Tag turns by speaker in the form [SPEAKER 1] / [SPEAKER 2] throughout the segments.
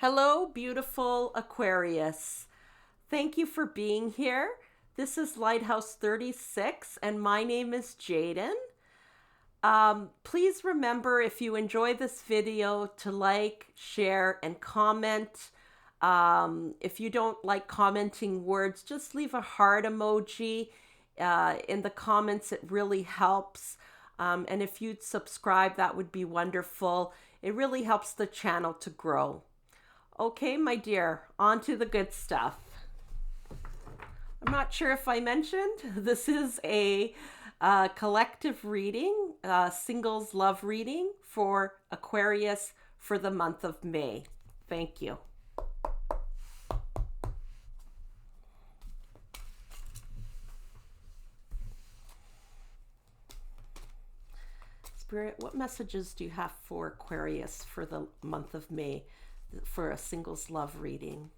[SPEAKER 1] Hello, beautiful Aquarius. Thank you for being here. This is Lighthouse 36, and my name is Jaden. Please remember, if you enjoy this video, to like, share, and comment. If you don't like commenting words, just leave a heart emoji in the comments. It really helps. And if you'd subscribe, that would be wonderful. It really helps the channel to grow. Okay, my dear, on to the good stuff. I'm not sure if I mentioned, this is a collective reading, singles love reading for Aquarius for the month of May. Thank you. Spirit, what messages do you have for Aquarius for the month of May for a singles love reading?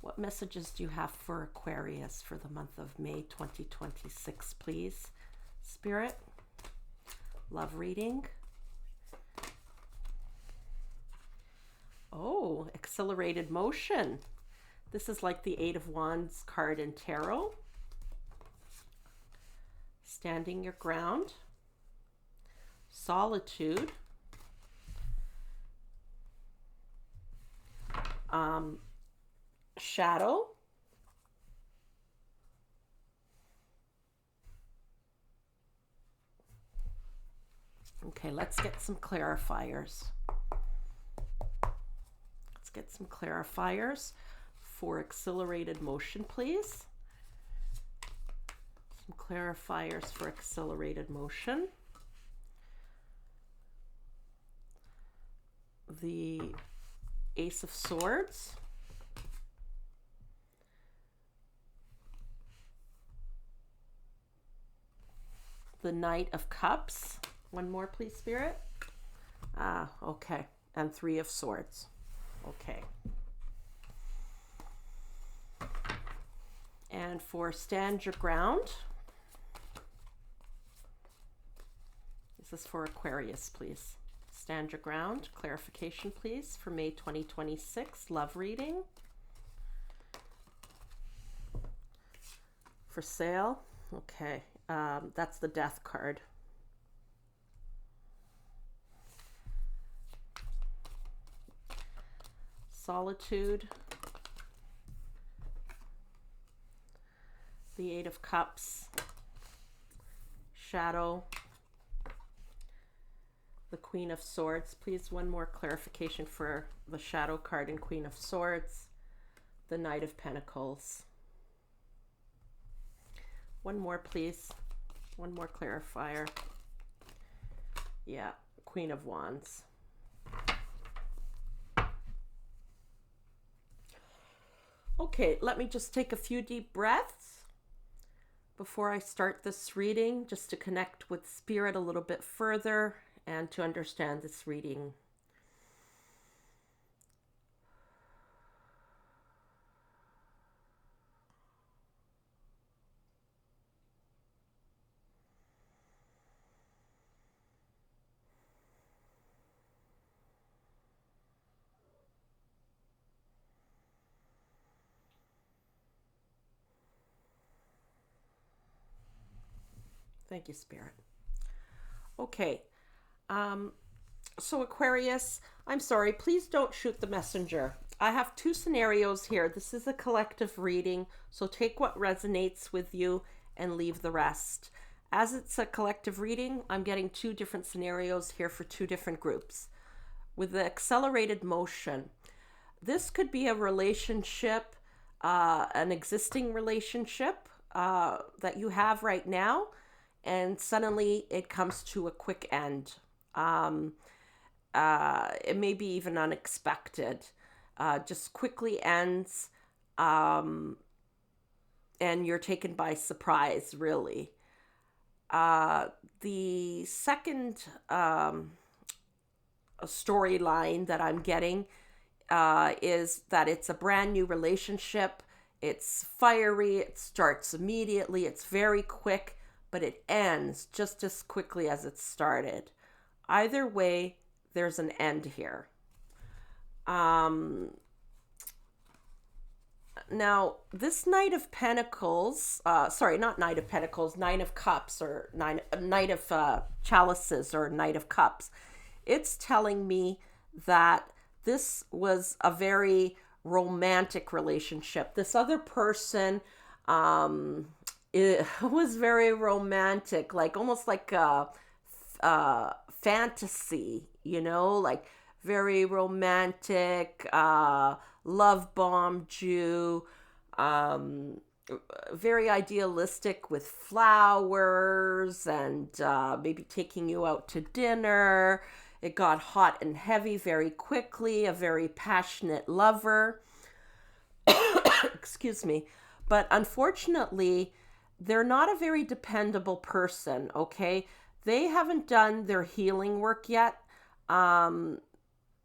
[SPEAKER 1] What messages do you have for Aquarius for the month of May 2026, please? Spirit, love reading. Oh, accelerated motion. This is like the Eight of Wands card in tarot. Standing your ground. Solitude. Shadow. Okay, let's get some clarifiers. Let's get some clarifiers for accelerated motion, please. Some clarifiers for accelerated motion. The Ace of Swords. The Knight of Cups. One more, please, Spirit. Okay. And Three of Swords. Okay. And for Stand Your Ground. This is for Aquarius, please. Stand Your Ground. Clarification, please, for May 2026. Love reading. For sale. Okay. That's the Death card. Solitude. The Eight of Cups. Shadow. The Queen of Swords. Please, one more clarification for the Shadow card and Queen of Swords. The Knight of Pentacles. One more, please. One more clarifier. Yeah, Queen of Wands. Okay, let me just take a few deep breaths before I start this reading, just to connect with Spirit a little bit further and to understand this reading. Thank you, Spirit. Okay. So Aquarius, I'm sorry, please don't shoot the messenger. I have two scenarios here. This is a collective reading, so take what resonates with you and leave the rest. As it's a collective reading, I'm getting two different scenarios here for two different groups. With the accelerated motion, this could be a relationship, an existing relationship that you have right now, and suddenly it comes to a quick end. It may be even unexpected. Just quickly ends, and you're taken by surprise, really. The second storyline that I'm getting is that it's a brand new relationship. It's fiery, it starts immediately, it's very quick, but it ends just as quickly as it started. Either way, there's an end here. Um, Now, this Knight of Pentacles, sorry, not Knight of Pentacles, Nine of Cups, or Knight of Chalices, or Knight of Cups. It's telling me that this was a very romantic relationship. This other person, it was very romantic, like almost like a fantasy, like very romantic, love bombed you, um, very idealistic with flowers and maybe taking you out to dinner. It got hot and heavy very quickly, a very passionate lover. Excuse me. But unfortunately, they're not a very dependable person, okay? They haven't done their healing work yet. Um,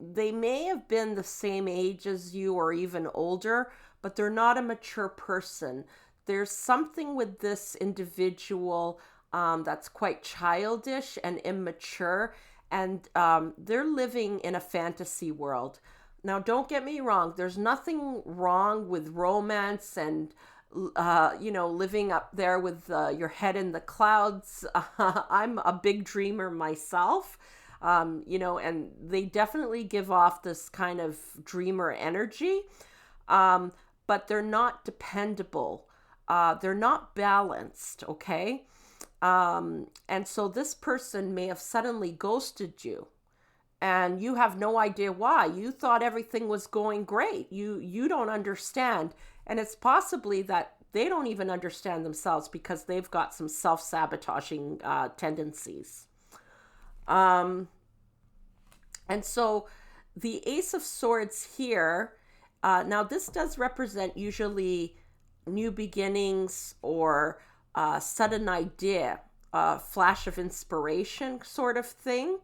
[SPEAKER 1] they may have been the same age as you or even older, but they're not a mature person. There's something with this individual that's quite childish and immature, and they're living in a fantasy world. Now, don't get me wrong, there's nothing wrong with romance and living up there with your head in the clouds. I'm a big dreamer myself, and they definitely give off this kind of dreamer energy, but they're not dependable. They're not balanced, okay? And so this person may have suddenly ghosted you, and you have no idea why. You thought everything was going great. You don't understand, and it's possibly that they don't even understand themselves because they've got some self-sabotaging tendencies. Um, and so the Ace of Swords here, now this does represent usually new beginnings or sudden idea, flash of inspiration sort of thing.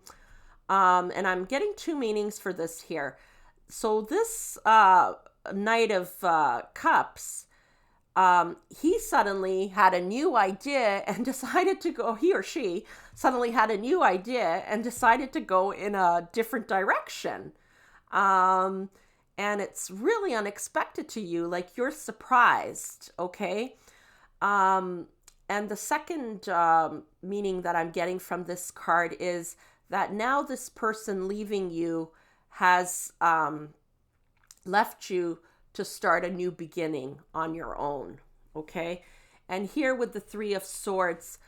[SPEAKER 1] And I'm getting two meanings for this here. So this Knight of Cups, he suddenly had a new idea and decided to go, he or she suddenly had a new idea and decided to go in a different direction. Um, and it's really unexpected to you, like you're surprised, okay? Um, and the second meaning that I'm getting from this card is that now this person leaving you has left you to start a new beginning on your own, okay? And here with the Three of Swords,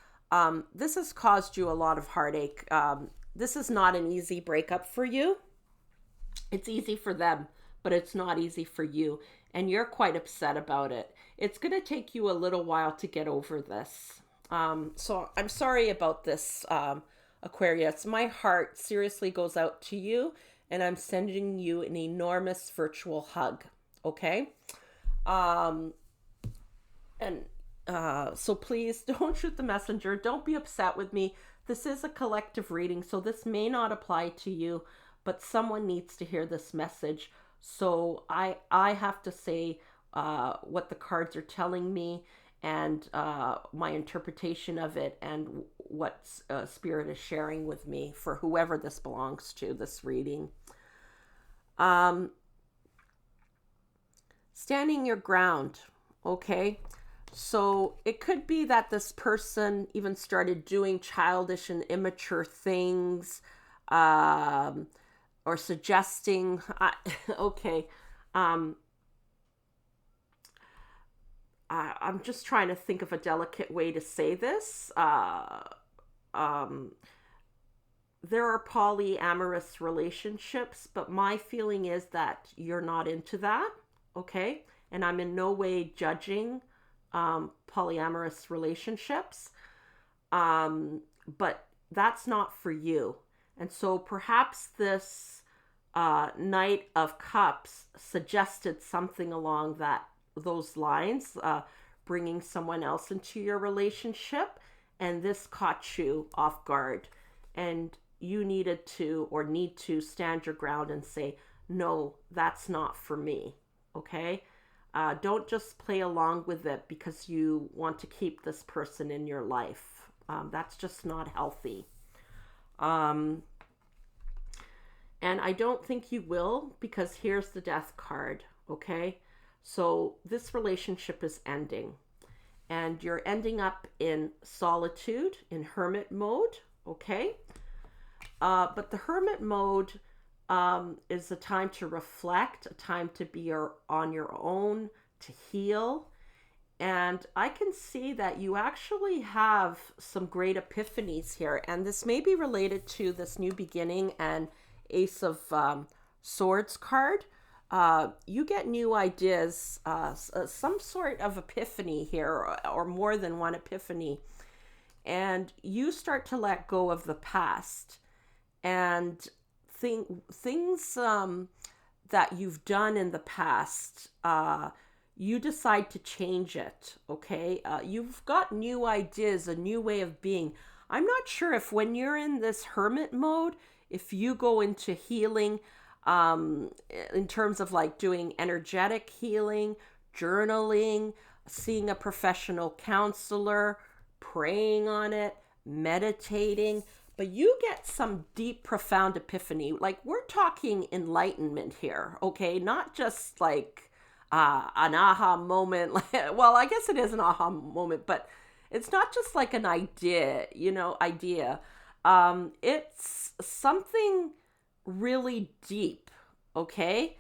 [SPEAKER 1] this has caused you a lot of heartache. This is not an easy breakup for you. It's easy for them, but it's not easy for you. And you're quite upset about it. It's going to take you a little while to get over this. So I'm sorry about this, Aquarius. My heart seriously goes out to you, and I'm sending you an enormous virtual hug. Okay? Um, and so please don't shoot the messenger. Don't be upset with me. This is a collective reading, so this may not apply to you, but someone needs to hear this message. So I have to say what the cards are telling me, and my interpretation of it, and what Spirit is sharing with me for whoever this belongs to, this reading. Um, Standing your ground, okay? So it could be that this person even started doing childish and immature things, or suggesting, okay, um, I'm just trying to think of a delicate way to say this. Um, there are polyamorous relationships, but my feeling is that you're not into that, okay? And I'm in no way judging polyamorous relationships, but that's not for you. And so perhaps this Knight of Cups suggested something along those lines, bringing someone else into your relationship, and this caught you off guard, and you needed to, or need to, stand your ground and say, no, that's not for me, okay? Don't just play along with it because you want to keep this person in your life. That's just not healthy. Um, And I don't think you will, because here's the death card, okay? So this relationship is ending, and you're ending up in solitude, in hermit mode, okay? But the hermit mode is a time to reflect, a time to be on your own, to heal. And I can see that you actually have some great epiphanies here. And this may be related to this new beginning and Ace of Swords card. You get new ideas, some sort of epiphany here, or more than one epiphany. And you start to let go of the past. And things that you've done in the past, you decide to change it, okay? You've got new ideas, a new way of being. I'm not sure if when you're in this hermit mode, if you go into healing in terms of like doing energetic healing, journaling, seeing a professional counselor, praying on it, meditating, but you get some deep, profound epiphany. Like we're talking enlightenment here, okay? Not just like an aha moment. Well, I guess it is an aha moment, but it's not just like an idea, idea. It's something really deep, okay?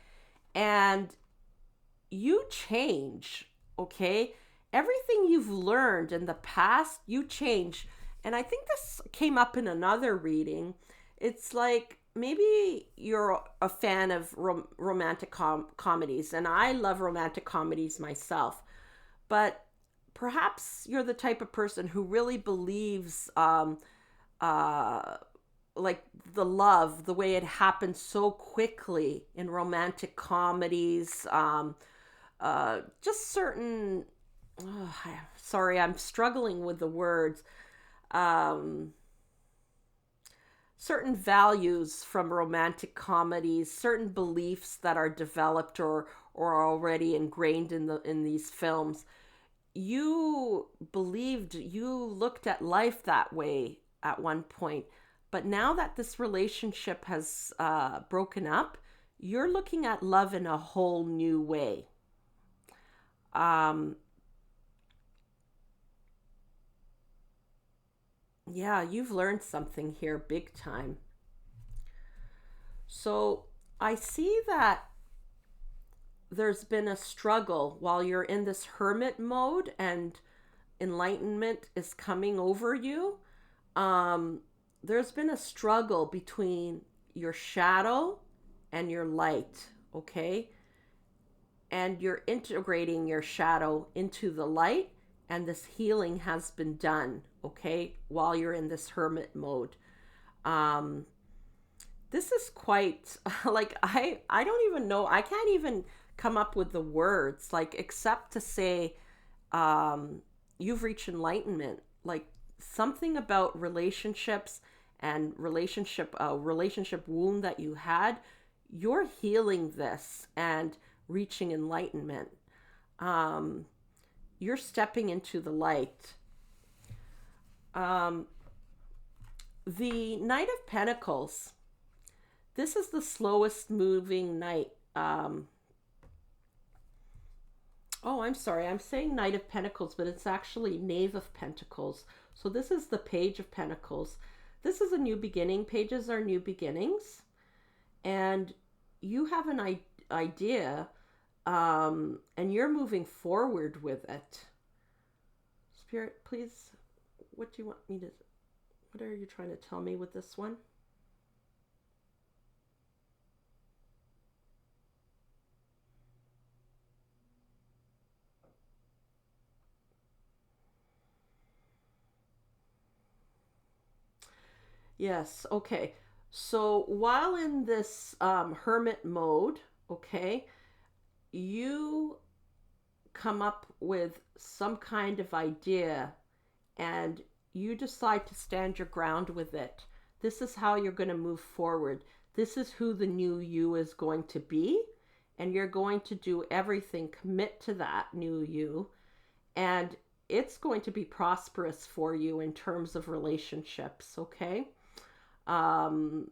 [SPEAKER 1] And you change, okay? Everything you've learned in the past, you change. And I think this came up in another reading. It's like maybe you're a fan of romantic comedies, and I love romantic comedies myself. But perhaps you're the type of person who really believes like the love, the way it happens so quickly in romantic comedies, just certain, sorry, I'm struggling with the words, certain values from romantic comedies, certain beliefs that are developed or already ingrained in these films. You believed, you looked at life that way at one point, but now that this relationship has broken up, you're looking at love in a whole new way. Yeah, you've learned something here big time. So I see that there's been a struggle while you're in this hermit mode and enlightenment is coming over you. There's been a struggle between your shadow and your light, okay? And you're integrating your shadow into the light, and this healing has been done, okay, while you're in this hermit mode. This is quite like I don't even know, I can't even come up with the words, like, except to say you've reached enlightenment. Like something about relationships and relationship wound that you had, you're healing this and reaching enlightenment. You're stepping into the light. The Knight of Pentacles, this is the slowest moving knight. Oh, I'm sorry, I'm saying Knight of Pentacles, but it's actually Knave of Pentacles. So this is the Page of Pentacles. This is a new beginning. Pages are new beginnings. And you have an idea, and you're moving forward with it. Spirit, please, what do you want me to, what are you trying to tell me with this one? Yes, okay. So while in this hermit mode, okay, you come up with some kind of idea and you decide to stand your ground with it. This is how you're going to move forward. This is who the new you is going to be, and you're going to do everything, commit to that new you, and it's going to be prosperous for you in terms of relationships, okay? Um,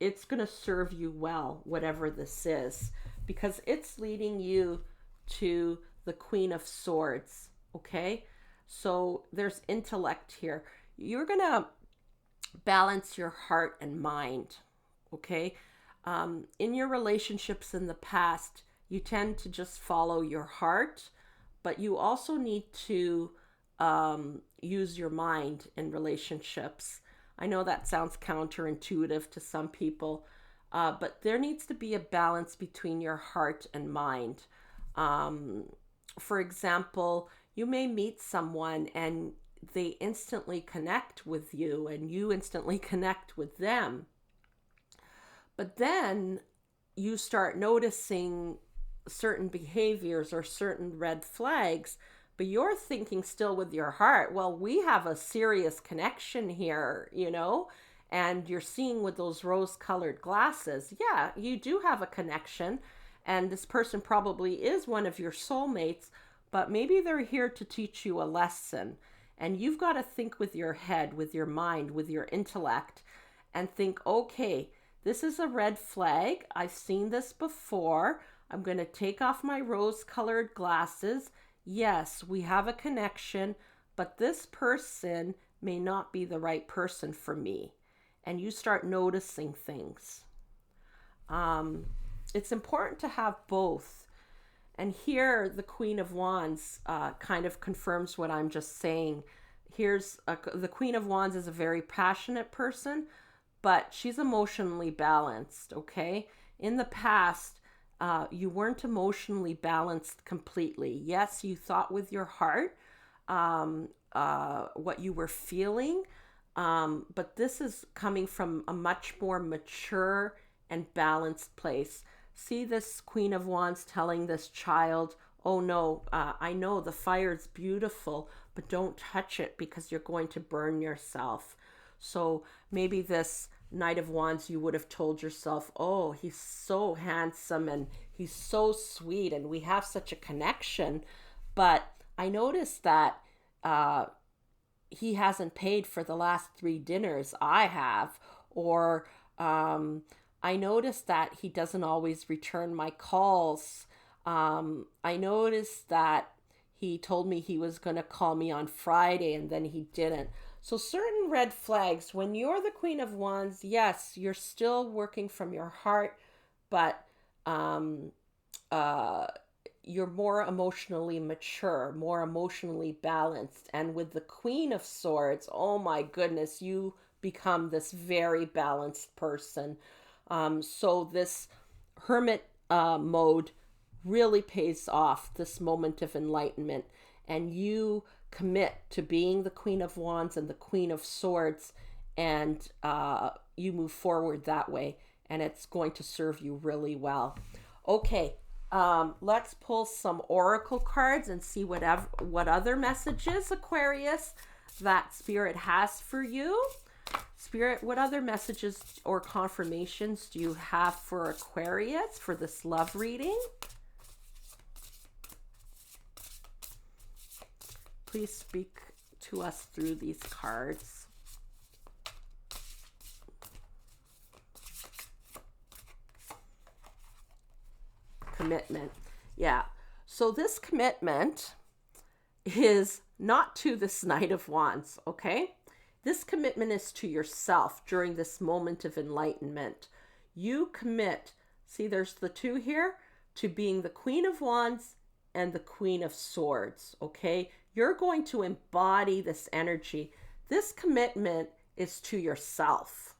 [SPEAKER 1] it's going to serve you well, whatever this is, because it's leading you to the Queen of Swords. Okay, so there's intellect here. You're going to balance your heart and mind. Okay, in your relationships in the past, you tend to just follow your heart, but you also need to use your mind in relationships. I know that sounds counterintuitive to some people, but there needs to be a balance between your heart and mind. For example, you may meet someone and they instantly connect with you, and you instantly connect with them. But then you start noticing certain behaviors or certain red flags, but you're thinking still with your heart, well, we have a serious connection here, you know, and you're seeing with those rose colored glasses. Yeah, you do have a connection, and this person probably is one of your soulmates, but maybe they're here to teach you a lesson. And you've got to think with your head, with your mind, with your intellect, and think, okay, this is a red flag. I've seen this before. I'm going to take off my rose-colored glasses. Yes, we have a connection, but this person may not be the right person for me. And you start noticing things. It's important to have both. And here, the Queen of Wands kind of confirms what I'm just saying. The Queen of Wands is a very passionate person, but she's emotionally balanced, okay? In the past, you weren't emotionally balanced completely. Yes, you thought with your heart what you were feeling, but this is coming from a much more mature and balanced place. See this Queen of Wands telling this child, oh no, I know the fire is beautiful, but don't touch it because you're going to burn yourself. So maybe this Knight of Wands, you would have told yourself, oh, he's so handsome and he's so sweet and we have such a connection. But I noticed that he hasn't paid for the last 3 dinners I have. Or I noticed that he doesn't always return my calls. I noticed that he told me he was going to call me on Friday and then he didn't. So certain red flags, when you're the Queen of Wands, yes, you're still working from your heart, but you're more emotionally mature, more emotionally balanced. And with the Queen of Swords, oh my goodness, you become this very balanced person. So this hermit mode really pays off, this moment of enlightenment, and you commit to being the Queen of Wands and the Queen of Swords, and you move forward that way, and it's going to serve you really well. Okay, let's pull some oracle cards and see what other messages, Aquarius, that Spirit has for you. Spirit, what other messages or confirmations do you have for Aquarius for this love reading? Please speak to us through these cards. Commitment. Yeah. So this commitment is not to this Knight of Wands, okay? This commitment is to yourself during this moment of enlightenment. You commit, see there's the 2 here, to being the Queen of Wands and the Queen of Swords, okay? You're going to embody this energy. This commitment is to yourself.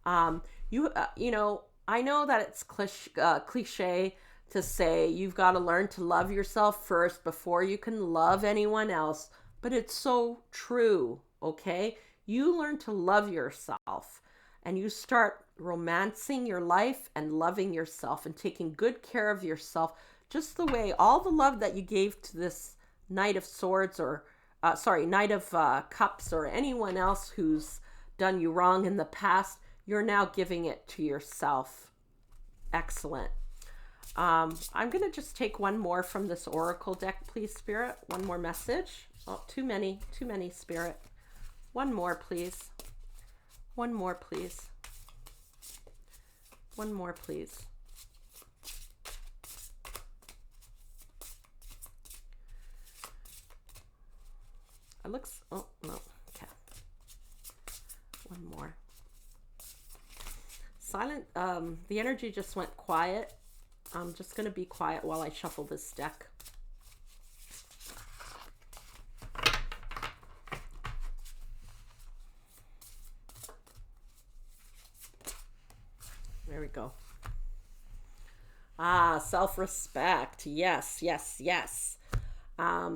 [SPEAKER 1] You know, I know that it's cliche to say you've got to learn to love yourself first before you can love anyone else, but it's so true, okay? You learn to love yourself and you start romancing your life and loving yourself and taking good care of yourself, just the way all the love that you gave to this Knight of Swords or, Knight of Cups or anyone else who's done you wrong in the past, you're now giving it to yourself. Excellent. I'm going to just take one more from this oracle deck, please, Spirit. One more message. Oh, too many, Spirit. One more, please. One more, please. One more, please. It looks, oh, no, okay. One more. Silent, the energy just went quiet. I'm just going to be quiet while I shuffle this deck. There we go. Ah, self-respect. Yes, yes, yes.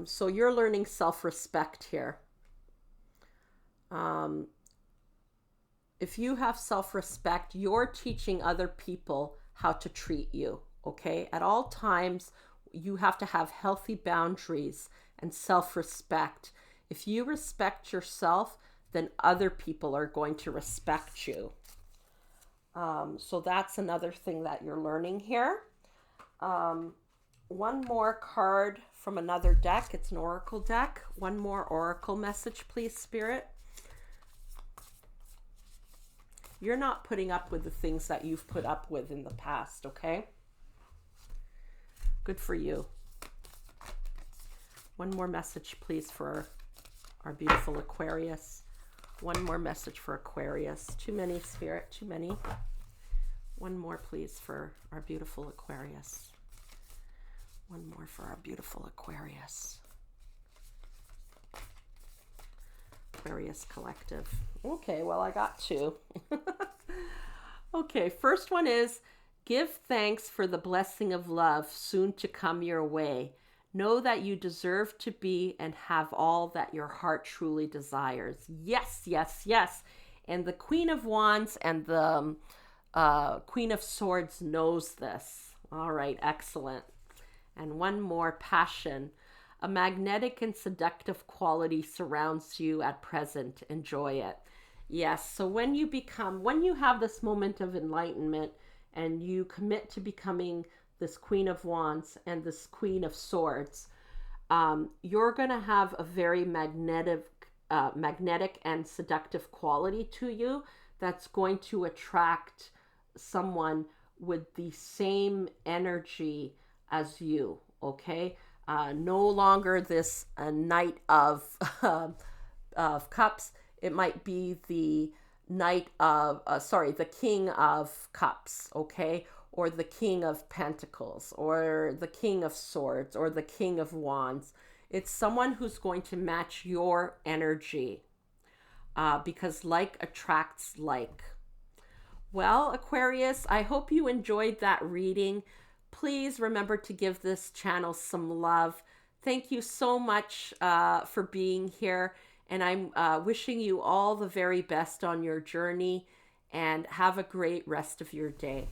[SPEAKER 1] So you're learning self-respect here. If you have self-respect, you're teaching other people how to treat you, okay? At all times, you have to have healthy boundaries and self-respect. If you respect yourself, then other people are going to respect you. So that's another thing that you're learning here. One more card from another deck. It's an oracle deck. One more oracle message, please, Spirit. You're not putting up with the things that you've put up with in the past, okay? Good for you. One more message, please, for our beautiful Aquarius. One more message for Aquarius. Too many, Spirit, too many. One more, please, for our beautiful Aquarius. One more for our beautiful Aquarius. Aquarius Collective. Okay, well, I got two. Okay, first one is, give thanks for the blessing of love soon to come your way. Know that you deserve to be and have all that your heart truly desires. Yes, yes, yes. And the Queen of Wands and the Queen of Swords knows this. All right, excellent. And one more, passion. A magnetic and seductive quality surrounds you at present. Enjoy it. Yes, so when you have this moment of enlightenment and you commit to becoming this Queen of Wands and this Queen of Swords, you're going to have a very magnetic and seductive quality to you that's going to attract someone with the same energy as you, okay? No longer this Knight of Cups. It might be the the King of Cups, okay? Or the King of Pentacles, or the King of Swords, or the King of Wands. It's someone who's going to match your energy, because like attracts like. Well, Aquarius, I hope you enjoyed that reading. Please remember to give this channel some love. Thank you so much for being here. And I'm wishing you all the very best on your journey, and have a great rest of your day.